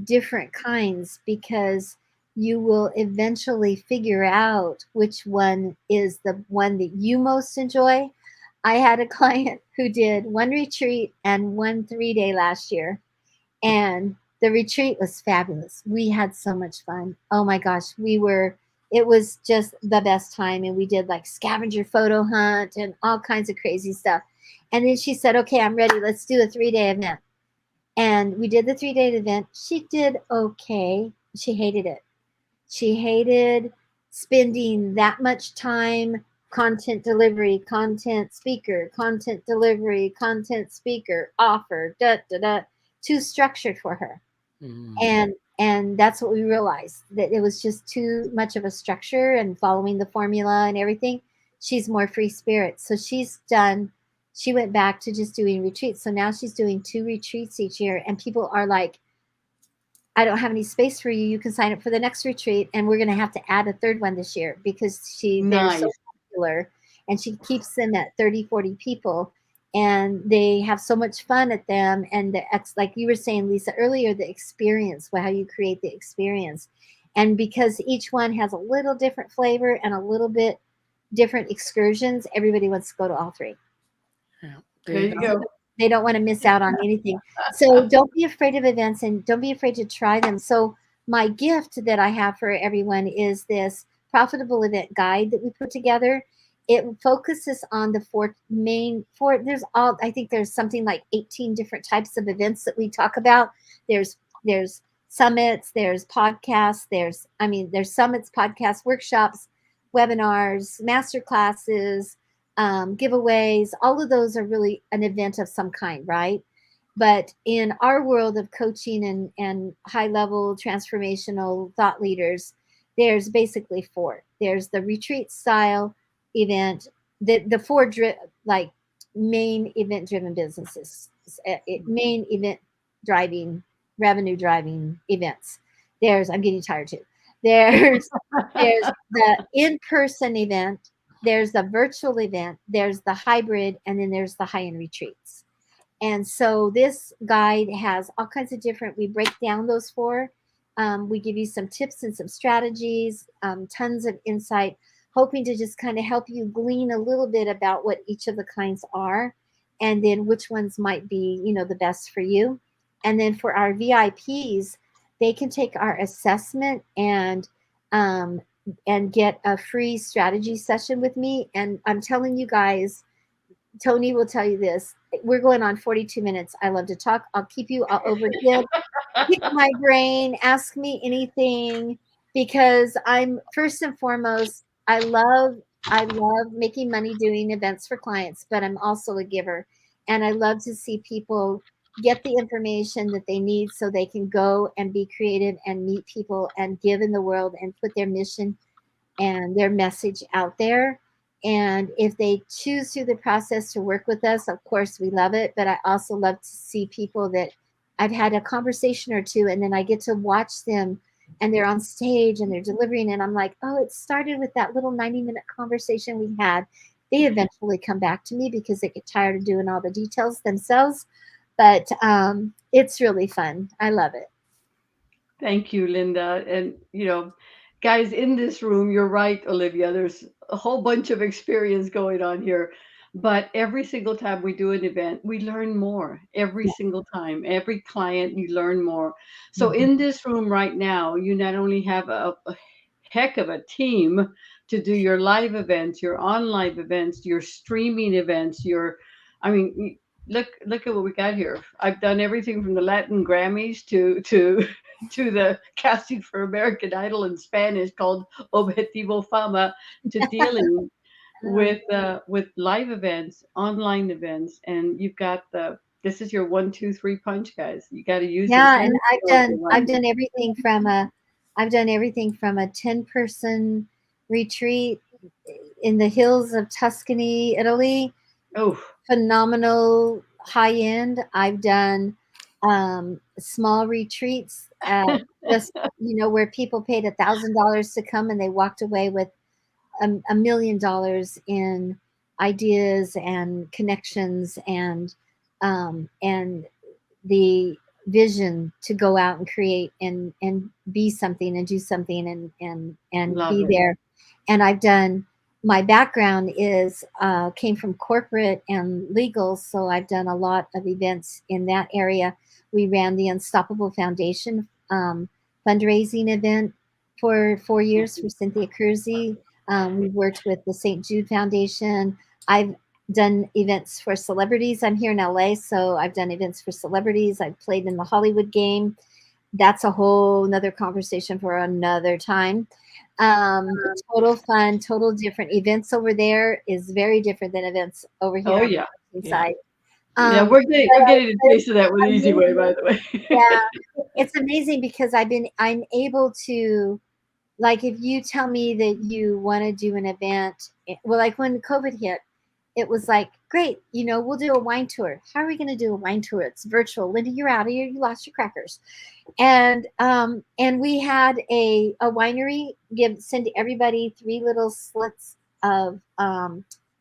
[SPEAKER 3] different kinds, because you will eventually figure out which one is the one that you most enjoy. I had a client who did one retreat and one 3-day last year, and the retreat was fabulous. We had so much fun. Oh my gosh, it was just the best time. And we did like scavenger photo hunt and all kinds of crazy stuff. And then she said, okay, I'm ready. Let's do a 3-day event. And we did the 3-day event. She did okay. She hated it. She hated spending that much time content delivery, content speaker, content delivery, content speaker, offer, too structured for her. And that's what we realized, that it was just too much of a structure and following the formula and everything. She's more free spirit. So she went back to just doing retreats. So now she's doing 2 retreats each year, and people are like, I don't have any space for you. You can sign up for the next retreat, and we're going to have to add a 3rd one this year because they're so popular, and she keeps them at 30, 40 people, and they have so much fun at them. And like you were saying, Lisa, earlier, the experience, how you create the experience. And because each one has a little different flavor and a little bit different excursions, everybody wants to go to all 3.
[SPEAKER 2] There you go.
[SPEAKER 3] They don't want to miss out on anything. So don't be afraid of events, and don't be afraid to try them. So my gift that I have for everyone is this profitable event guide that we put together. It focuses on the 4 main, I think there's something like 18 different types of events that we talk about. There's summits, there's podcasts, there's summits, podcasts, workshops, webinars, master classes, giveaways. All of those are really an event of some kind, right? But in our world of coaching and high level transformational thought leaders, there's basically 4. There's the retreat style event, the 4 main event driven businesses, main event driving, revenue driving events. I'm getting tired too. There's the in-person event, there's the virtual event, there's the hybrid, and then there's the high-end retreats. And so this guide has all kinds of different, we break down those 4. We give you some tips and some strategies, tons of insight, hoping to just kind of help you glean a little bit about what each of the kinds are, and then which ones might be, the best for you. And then for our VIPs, they can take our assessment and get a free strategy session with me. And I'm telling you guys, Tony will tell you this. We're going on 42 minutes. I love to talk. I'll keep you all over here. Pick my brain. Ask me anything, because I'm first and foremost, I love making money doing events for clients, but I'm also a giver. And I love to see people get the information that they need so they can go and be creative and meet people and give in the world and put their mission and their message out there. And if they choose through the process to work with us, of course, we love it. But I also love to see people that I've had a conversation or 2, and then I get to watch them and they're on stage and they're delivering. And I'm like, oh, it started with that little 90-minute conversation we had. They eventually come back to me because they get tired of doing all the details themselves. But it's really fun. I love it.
[SPEAKER 2] Thank you, Linda. And, guys in this room, you're right, Olivia. There's a whole bunch of experience going on here. But every single time we do an event, we learn more. Every single time, every client, you learn more. So in this room right now, you not only have a heck of a team to do your live events, your online events, your streaming events, look at what we got here. I've done everything from the Latin Grammys to the casting for American Idol in Spanish called Objetivo Fama, to dealing with live events, online events, and you've got this is your 1, 2, 3 punch, guys. You got to use it.
[SPEAKER 3] Yeah, and I've done everything from a 10-person retreat in the hills of Tuscany, Italy.
[SPEAKER 2] Oh,
[SPEAKER 3] phenomenal, high end. I've done small retreats, just where people paid $1,000 to come and they walked away with $1 million in ideas and connections and the vision to go out and create and be something and do something and
[SPEAKER 2] love
[SPEAKER 3] be
[SPEAKER 2] it.
[SPEAKER 3] there. And I've done, my background is came from corporate and legal, so I've done a lot of events in that area. We ran the Unstoppable Foundation fundraising event for 4 years for Cynthia Cruzy. We've worked with the St. Jude Foundation. I've done events for celebrities. I'm here in LA, so I've done events for celebrities. I've played in the Hollywood game. That's a whole nother conversation for another time. Total fun, total different. Events over there is very different than events over here
[SPEAKER 2] Oh
[SPEAKER 3] on
[SPEAKER 2] yeah.
[SPEAKER 3] the side.
[SPEAKER 2] Yeah, we're getting a taste of that with Easy Way, by the way.
[SPEAKER 3] Yeah, it's amazing because I'm able to, like, if you tell me that you want to do an event, well, like when COVID hit, it was like, great, we'll do a wine tour. How are we going to do a wine tour? It's virtual. Linda, you're out of here. You lost your crackers. And we had a winery send everybody 3 little slits of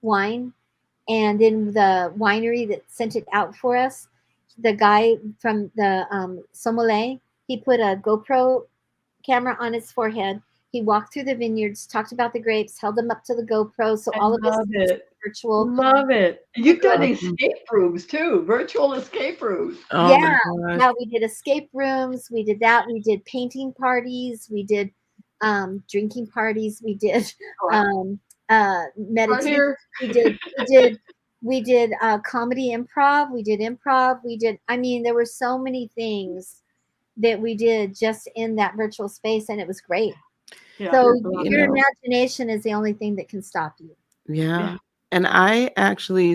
[SPEAKER 3] wine, and then the winery that sent it out for us, the guy from the sommelier, he put a GoPro camera on his forehead. He walked through the vineyards, talked about the grapes, held them up to the GoPro, so
[SPEAKER 2] I
[SPEAKER 3] all of us
[SPEAKER 2] love it.
[SPEAKER 3] virtual.
[SPEAKER 2] Love it. You've done escape rooms too, virtual escape rooms.
[SPEAKER 1] Oh my
[SPEAKER 3] Yeah,
[SPEAKER 1] gosh.
[SPEAKER 3] we did escape rooms. We did that. We did painting parties. We did drinking parties. We did meditation.
[SPEAKER 2] here.
[SPEAKER 3] We did comedy improv. We did improv. I mean, there were so many things that we did just in that virtual space, and it was great.
[SPEAKER 2] Yeah,
[SPEAKER 3] So
[SPEAKER 1] You
[SPEAKER 3] your
[SPEAKER 1] know,
[SPEAKER 3] imagination is the only thing that can stop you.
[SPEAKER 1] yeah. And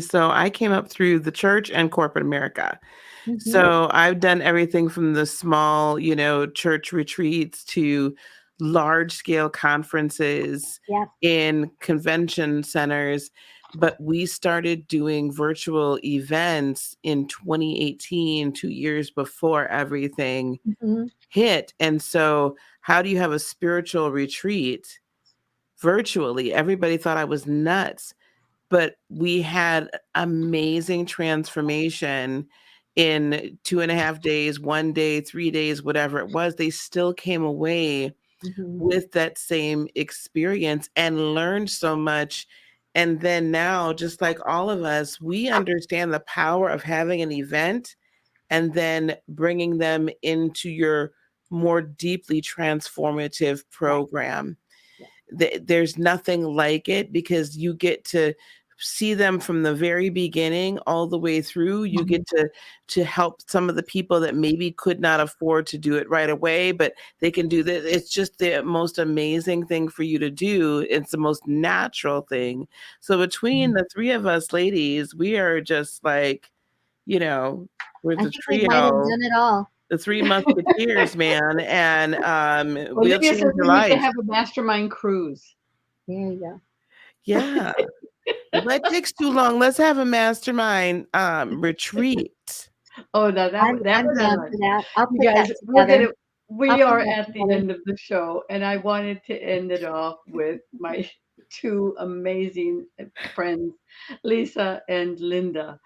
[SPEAKER 1] so I came up through the church and corporate America.
[SPEAKER 3] Mhm.
[SPEAKER 1] So I've done everything from the small, church retreats to large scale conferences
[SPEAKER 3] Yep.
[SPEAKER 1] in convention centers. But we started doing virtual events in 2018, 2 years before everything
[SPEAKER 3] Mhm.
[SPEAKER 1] hit. And so, how do you have a spiritual retreat virtually? Everybody thought I was nuts, but we had amazing transformation in 2.5 days, 1 day, 3 days, whatever it was. They still came away
[SPEAKER 3] Mhm.
[SPEAKER 1] with that same experience and learned so much. And then now, just like all of us, we understand the power of having an event and then bringing them into your more deeply transformative program. There's nothing like it because you get to see them from the very beginning all the way through. You get to help some of the people that maybe could not afford to do it right away, but they can do that. It's just the most amazing thing for you to do. It's the most natural thing. So between the 3 of us ladies, we are just like, we're
[SPEAKER 3] I
[SPEAKER 1] the
[SPEAKER 3] think we might have
[SPEAKER 1] trio,
[SPEAKER 3] done it all.
[SPEAKER 1] the 3 musketeers, man, and we'll
[SPEAKER 2] Olivia
[SPEAKER 1] change
[SPEAKER 2] says
[SPEAKER 1] your
[SPEAKER 2] we need to
[SPEAKER 1] life.
[SPEAKER 2] have a mastermind cruise.
[SPEAKER 3] There you go.
[SPEAKER 1] Yeah. Well, that takes too long. Let's have a mastermind retreat.
[SPEAKER 2] Oh, no, that
[SPEAKER 3] I'm
[SPEAKER 2] was I
[SPEAKER 3] down
[SPEAKER 2] like.
[SPEAKER 3] for that. I'll
[SPEAKER 2] You
[SPEAKER 3] put that
[SPEAKER 2] guys,
[SPEAKER 3] together. I'll
[SPEAKER 2] we
[SPEAKER 3] put
[SPEAKER 2] are
[SPEAKER 3] that
[SPEAKER 2] at the
[SPEAKER 3] together.
[SPEAKER 2] end of the show, and I wanted to end it off with my 2 amazing friends, Lisa and Linda.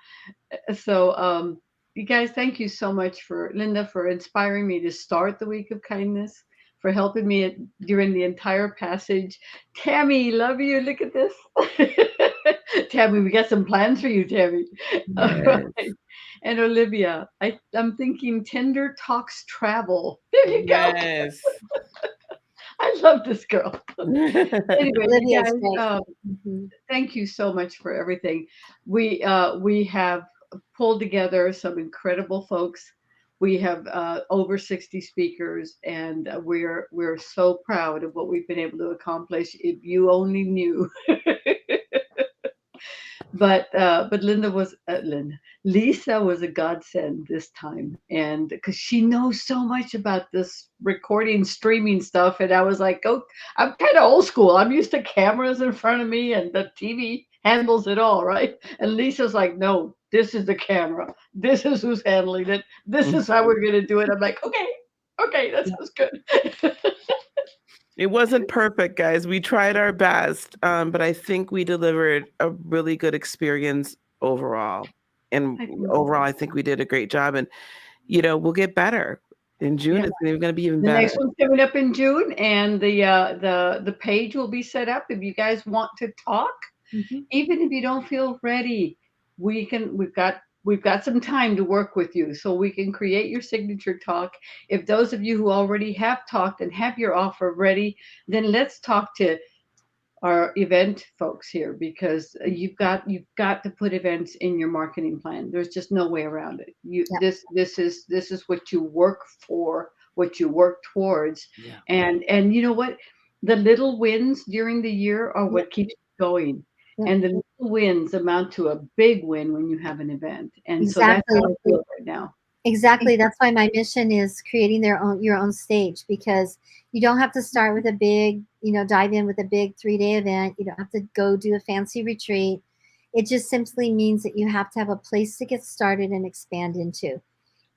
[SPEAKER 2] So, you guys, thank you so much for Linda for inspiring me to start the week of kindness, for helping me during the entire passage. Tammy, love you. Look at this. Tammy, we got some plans for you, Tammy. All
[SPEAKER 1] Yes.
[SPEAKER 2] right. And Olivia, I'm thinking Tender Talks Travel. There you go.
[SPEAKER 1] Yes.
[SPEAKER 2] I love this girl. Anyway, you
[SPEAKER 3] Olivia's
[SPEAKER 2] guys,
[SPEAKER 3] great. Mhm.
[SPEAKER 2] thank you so much for everything. We have pulled together some incredible folks. We have over 60 speakers, and we're so proud of what we've been able to accomplish. If you only knew. But Lisa was a godsend this time, and because she knows so much about this recording streaming stuff, and I was like, oh, I'm kind of old school. I'm used to cameras in front of me, and the TV handles it all, right? And Lisa's like, no, this is the camera. This is who's handling it. This is how we're gonna do it. I'm like, okay, that sounds good.
[SPEAKER 1] It wasn't perfect, guys. We tried our best, but I think we delivered a really good experience overall. And
[SPEAKER 2] I think
[SPEAKER 1] overall, I think we did a great job. And we'll get better. In June,
[SPEAKER 2] yeah.
[SPEAKER 1] it's going to be even
[SPEAKER 2] The next
[SPEAKER 1] better.
[SPEAKER 2] one's coming up in June, and the page will be set up if you guys want to talk.
[SPEAKER 3] Mhm.
[SPEAKER 2] Even if you don't feel ready, we've got we've got some time to work with you so we can create your signature talk. If those of you who already have talked and have your offer ready, then let's talk to our event folks here, because you've got to put events in your marketing plan. There's just no way around it.
[SPEAKER 3] Yep.
[SPEAKER 2] This is what you work for, what you work towards.
[SPEAKER 1] Yeah.
[SPEAKER 2] And you know what? The little wins during the year are what keeps you going.
[SPEAKER 3] Yep.
[SPEAKER 2] And the little wins amount to a big win when you have an event. And so
[SPEAKER 3] Exactly.
[SPEAKER 2] that's how I feel right now.
[SPEAKER 3] Exactly. That's why my mission is creating your own stage, because you don't have to start with a big, dive in with a big 3-day event. You don't have to go do a fancy retreat. It just simply means that you have to have a place to get started and expand into.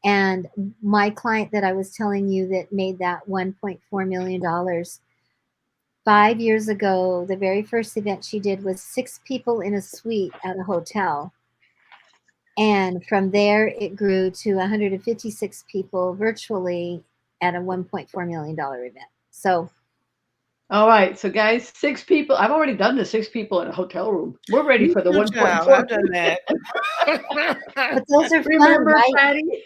[SPEAKER 3] And my client that I was telling you that made that $1.4 million, 5 years ago, the very first event she did was 6 people in a suite at a hotel. And from there, it grew to 156 people virtually at a $1.4 million event. So,
[SPEAKER 2] all right. So, guys, 6 people. I've already done the 6 people in a hotel room. We're ready for the 1.4.
[SPEAKER 1] I've done that.
[SPEAKER 3] But those are fun, right?
[SPEAKER 2] Patty?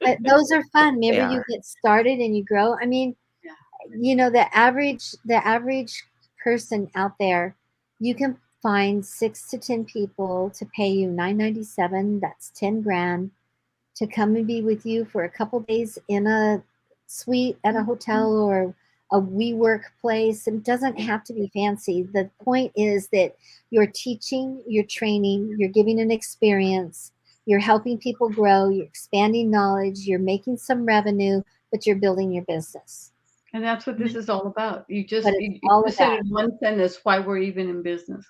[SPEAKER 3] But those are fun. Remember,
[SPEAKER 1] They
[SPEAKER 3] you
[SPEAKER 1] are.
[SPEAKER 3] get started and you grow. I mean, the average person out there, you can find 6 to 10 people to pay you $997. That's 10 grand to come and be with you for a couple days in a suite at a hotel or a WeWork place. It doesn't have to be fancy. The point is that you're teaching, you're training, you're giving an experience, you're helping people grow, you're expanding knowledge, you're making some revenue, but you're building your business.
[SPEAKER 2] And that's what this is all about. You just said in one sentence why we're even in business.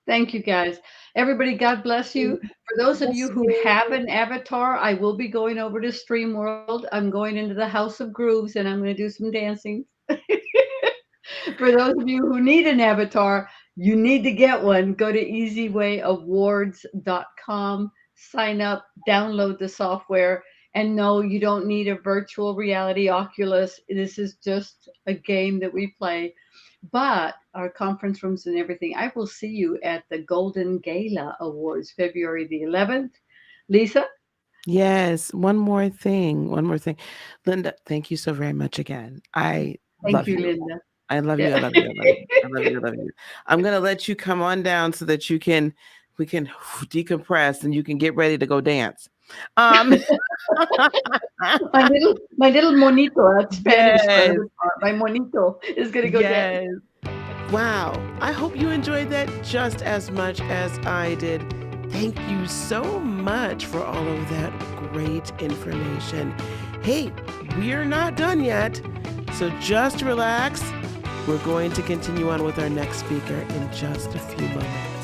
[SPEAKER 2] Thank you, guys. Everybody, God bless you. For those of you who have an avatar, I will be going over to Stream World. I'm going into the House of Grooves and I'm going to do some dancing. For those of you who need an avatar, you need to get one. Go to easywayawards.com, sign up, download the software. And no, you don't need a virtual reality Oculus. This is just a game that we play. But our conference rooms and everything, I will see you at the Golden Gala Awards, February the 11th. Lisa?
[SPEAKER 1] Yes. One more thing. Linda, thank you so very much again. I
[SPEAKER 2] Thank you, Linda.
[SPEAKER 1] I love you. I love you. I love you. I love you. I love you. I'm going to let you come on down so that we can decompress and you can get ready to go dance.
[SPEAKER 2] My little monito, that's Spanish.
[SPEAKER 1] Yes.
[SPEAKER 2] My monito is going to go dance.
[SPEAKER 1] Wow. I hope you enjoyed that just as much as I did. Thank you so much for all of that great information. Hey, we're not done yet, so just relax. We're going to continue on with our next speaker in just a few moments.